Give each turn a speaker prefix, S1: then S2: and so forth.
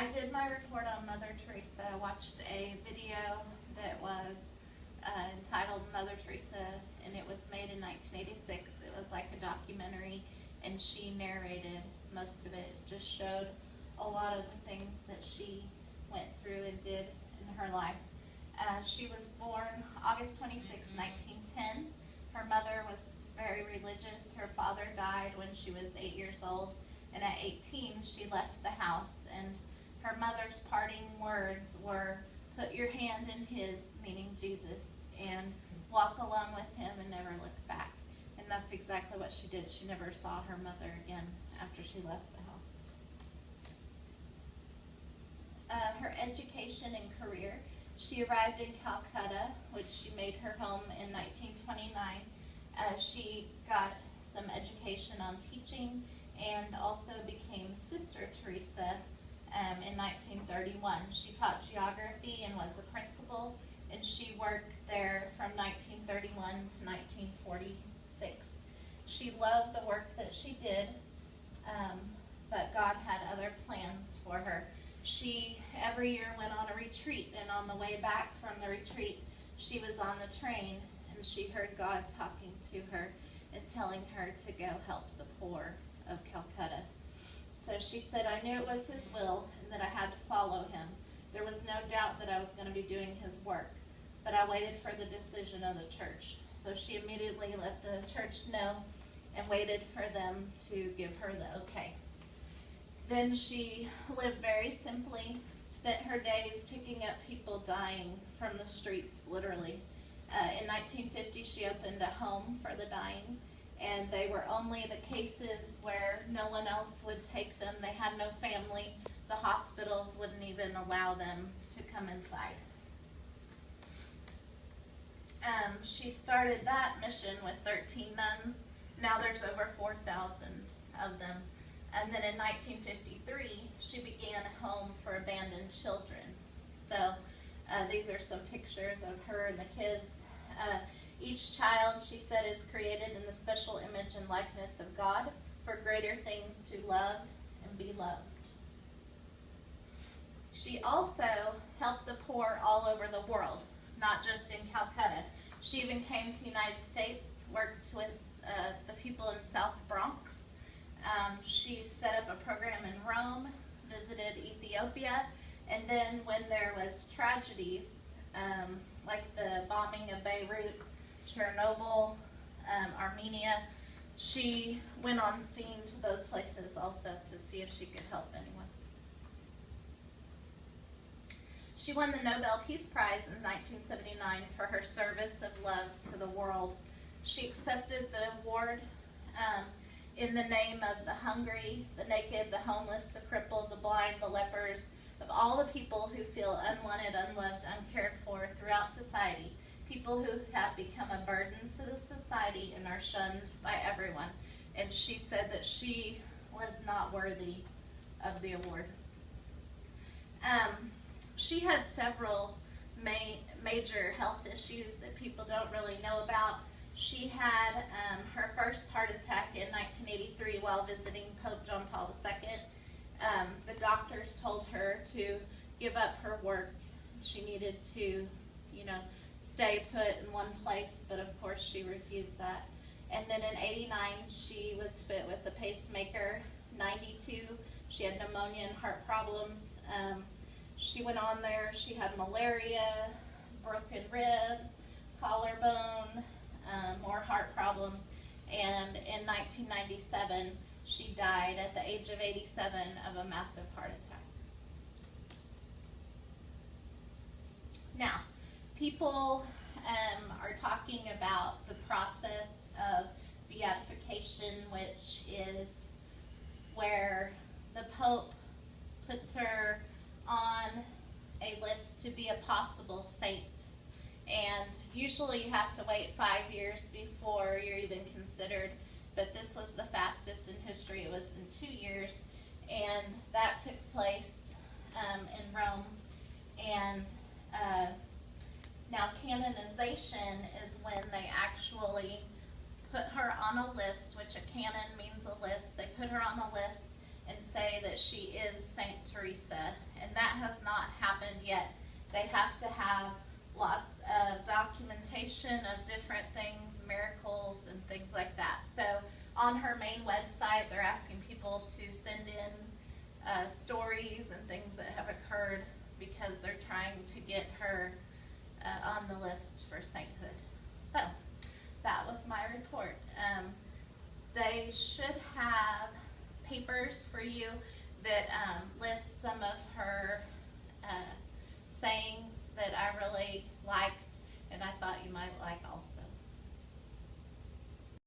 S1: I did my report on Mother Teresa. I watched a video that was entitled Mother Teresa, and it was made in 1986. It was like a documentary, and she narrated most of it. It just showed a lot of the things that she went through and did in her life. She was born August 26, 1910. Her mother was very religious. Her father died when she was 8 years old, and at 18 she left the house, and her mother's parting words were, "Put your hand in his," meaning Jesus, "and walk along with him and never look back." And that's exactly what she did. She never saw her mother again after she left the house. Her education and career. She arrived in Calcutta, which she made her home in 1929. She got some education on teaching and also became Sister Teresa in 1931. She taught geography and was a principal, and she worked there from 1931 to 1946. She loved the work that she did, but God had other plans for her. She every year went on a retreat, and on the way back from the retreat, she was on the train, and she heard God talking to her and telling her to go help the poor of Calcutta. So she said, "I knew it was his will and that I had to follow him. There was no doubt that I was going to be doing his work, but I waited for the decision of the church." So she immediately let the church know and waited for them to give her the okay. Then she lived very simply, spent her days picking up people dying from the streets, literally. In 1950, she opened a home for the dying, and they were only the cases where no one else would take them. They had no family. The hospitals wouldn't even allow them to come inside. She started that mission with 13 nuns. Now there's over 4,000 of them. And then in 1953, she began a home for abandoned children. So these are some pictures of her and the kids. Each child, she said, is created in the special image and likeness of God for greater things to love and be loved. She also helped the poor all over the world, not just in Calcutta. She even came to the United States, worked with the people in South Bronx. She set up a program in Rome, visited Ethiopia, and then when there was tragedies, like the bombing of Beirut, Chernobyl, Armenia, she went on scene to those places also to see if she could help anyone. She won the Nobel Peace Prize in 1979 for her service of love to the world. She accepted the award in the name of the hungry, the naked, the homeless, the crippled, the blind, the lepers, of all the people who feel unwanted, unloved, uncared for throughout society, people who have become a burden to the society and are shunned by everyone. And she said that she was not worthy of the award. She had several major health issues that people don't really know about. She had her first heart attack in 1983 while visiting Pope John Paul II. The doctors told her to give up her work. She needed to, stay put in one place, but of course she refused that. And then in 89, she was fit with a pacemaker. 92, she had pneumonia and heart problems. She went on there, she had malaria, broken ribs, collarbone, more heart problems, and in 1997, she died at the age of 87 of a massive heart attack. Now, people are talking about the process of beatification, which is where the Pope puts her on a list to be a possible saint. And usually you have to wait 5 years before you're even considered, but this was the fastest in history. It was in 2 years, and that took place in Rome. And now canonization is when they actually put her on a list, which a canon means a list. They put her on a list, and say that she is Saint Teresa, and that has not happened yet. They have to have lots of documentation of different things, miracles and things like that. So on her main website, they're asking people to send in stories and things that have occurred because they're trying to get her on the list for sainthood. So that was my report. They should have papers for you that list some of her sayings that I really liked and I thought you might like also.